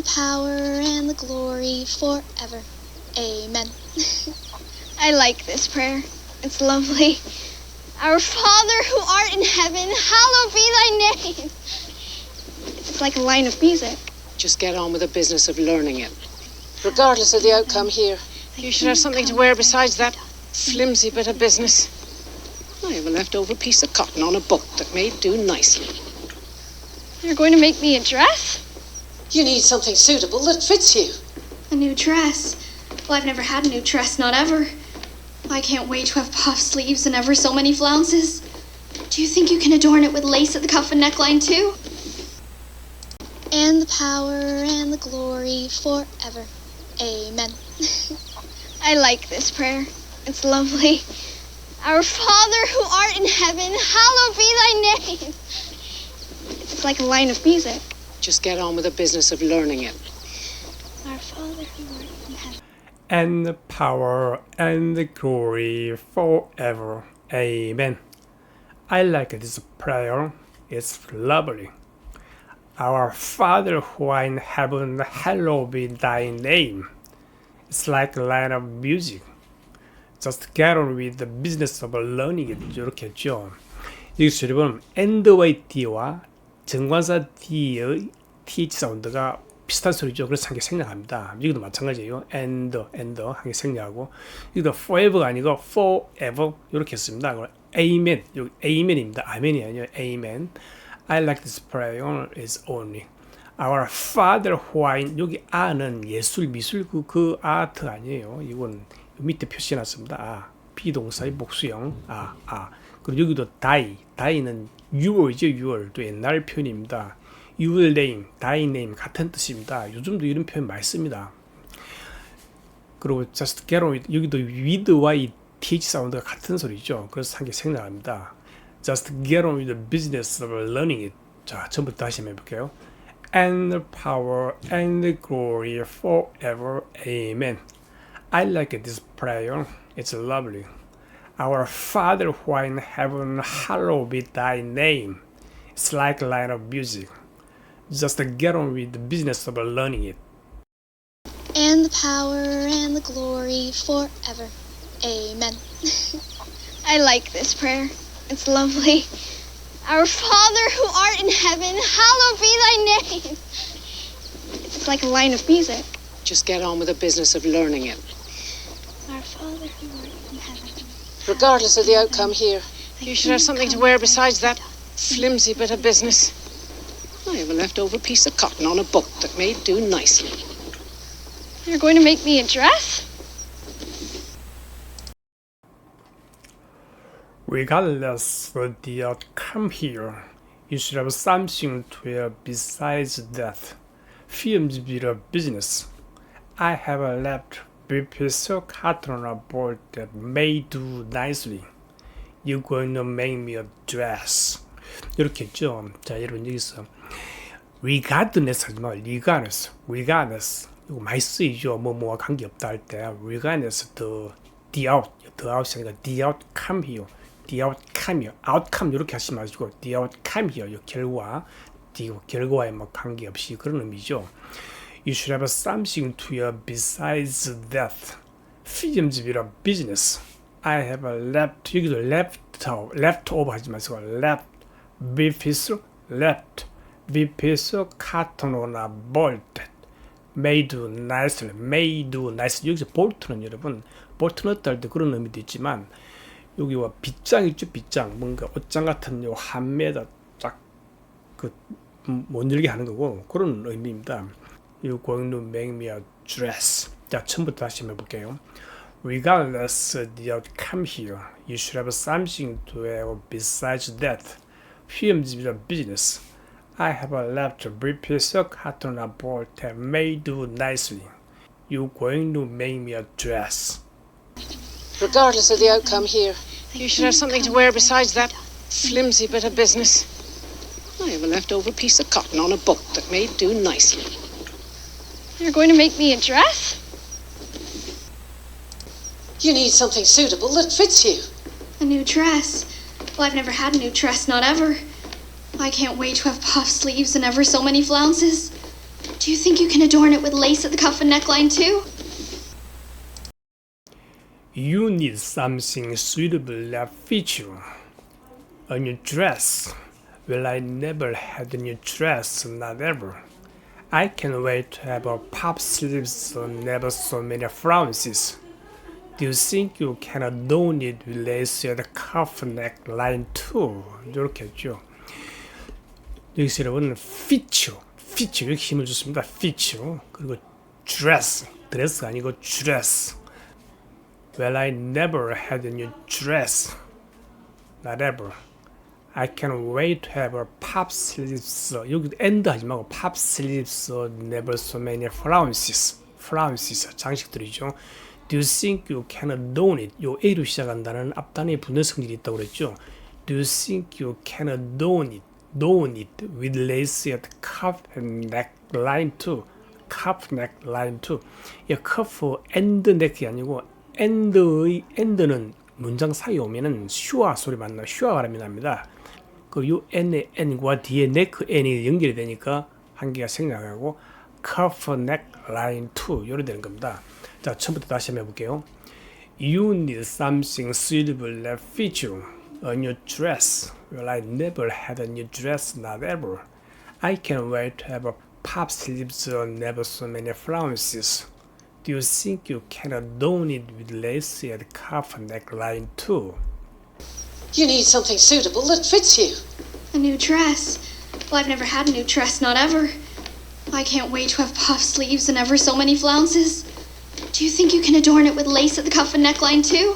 the power and the glory forever. Amen. I like this prayer. It's lovely. Our Father who art in heaven, hallowed be thy name. It's like a line of music. Just get on with the business of learning it. Regardless of the outcome here, you should have something to wear besides that flimsy bit of business. I have a leftover piece of cotton on a book that may do nicely. You're going to make me a dress? You need something suitable that fits you. A new dress? Well, I've never had a new dress, not ever. I can't wait to have puff sleeves and ever so many flounces. Do you think you can adorn it with lace at the cuff and neckline too? And the power and the glory forever. Amen. I like this prayer. It's lovely. Our Father who art in heaven, hallowed be thy name. It's like a line of music. Just get on with the business of learning it. Our Father who art in heaven. And the power and the glory forever. Amen. I like this prayer. It's lovely. Our Father who art in heaven, hallowed be thy name. It's like a line of music. Just get on with the business of learning it. 이렇게 했죠. 여기서 여러분 and의 D와 정관사 D의 TH 사운드가 비슷한 소리죠. 그래서 한 개 생략합니다. 여기도 마찬가지예요. and 한 개 생략하고 여기도 forever가 아니고 forever 이렇게 했습니다. amen, 여기 amen입니다. 아멘이 아니에요. amen. I like this prayer is only our Father who art in, 여기 아는 예술 미술 그 아트 아니에요. 이건 밑에 표시해놨습니다. 비동사의 복수형 그리고 여기도 die는 your이죠. your 또 옛날 표현입니다. your name, thy name 같은 뜻입니다. 요즘도 이런 표현 많이 씁니다. 그리고 just get on with, 여기도 with와 이 th 사운드가 같은 소리죠. 그래서 한 개 생략합니다. just get on with the business of learning it. 자, 처음부터 다시 한번 해볼게요. And the power and the glory forever. Amen. I like this prayer. It's lovely. Our Father who art in heaven, hallowed be thy name. It's like a line of music. Just get on with the business of learning it. And the power and the glory forever. Amen. I like this prayer. It's lovely. Our Father who art in heaven, hallowed be thy name. It's like a line of music. Just get on with the business of learning it. Our Father who art in heaven. Regardless of the outcome here, you should have something to wear besides that flimsy bit of business. I have a leftover piece of cotton on a book that may do nicely. You're going to make me a dress? Regardless of the outcome here, you should have something to wear besides that. Films bit of business. I have a left piece of cotton on a board that may do nicely. You're going to make me a dress. 이렇게 했죠. 자, 여러분 여기서 regardless 하지 말고 regardless 이거 많이 쓰이죠. 뭐와 관계없다 할 때 regardless the out이 아니라 the outcome here. the outcome 이렇게 하지 마시고 the outcome here 결과에 뭐 관계없이 그런 의미죠. You should have something to wear besides that. Films bit of business. I have a left 여기도 left over 하지 마시고 left piece cotton on a bolt may do nicely. 여기서 볼트는 여러분 볼트 넣었다 할 때 그런 의미도 있지만 여기와 빗장 있죠. 빗장 뭔가 옷장 같은 요 한매에다 쫙 못 열게 하는 거고 그런 의미입니다. You're going to make me a dress. 자, 처음부터 다시 한번 해볼게요. Regardless of the outcome here, you should have something to wear besides that. Films bit of business. I have a left piece of cotton on a board that may do nicely. You're going to make me a dress. Regardless of the outcome here, you should have something to wear besides that flimsy bit of business. I have a leftover piece of cotton on a book that may do nicely. You're going to make me a dress? You need something suitable that fits you. A new dress? Well, I've never had a new dress, not ever. I can't wait to have puff sleeves and ever so many flounces. Do you think you can adorn it with lace at the cuff and neckline too? You need something suitable that fits you. A new dress. Well, I never had a new dress, not ever. I can't wait to have a puff sleeves and never so many flounces. Do you think you can adorn it with lace at the cuff neckline too? 이렇게 했죠. 여기서 여러분 fit 이렇게 힘을 줬습니다. fit 그리고 dress, 드레스가 아니고 dress. Well, I never had a new dress, not ever. I can't wait to have a puff sleeves. 여기 end 하지 말고 puff sleeves, never so many flounces. 장식들이죠. Do you think you can adorn it? 요 A로 시작한다는 앞단에 붙는 성질이 있다고 그랬죠. Do you think you can adorn it with lace at the cuff and neckline too? cuff neckline too. 이 cuff and neck이 아니고 and의 and는 문장 사이에 오면은 슈아 소리 만나 슈아 바람이 납니다. 그 요 n의 n과 뒤에 neck n이 연결이 되니까 한 개가 생략하고 cuff neckline too 요래 되는 겁니다. 자, 처음부터 다시 한번 해볼게요. You need something suitable that fits you. A new dress. Well, I never had a new dress, not ever. I can't wait to have a puff sleeves and never so many flounces. Do you think you can adorn it with lace at the cuff and neckline too? You need something suitable that fits you. A new dress. Well, I've never had a new dress, not ever. I can't wait to have puff sleeves and ever so many flounces. Do you think you can adorn it with lace at the cuff and neckline too?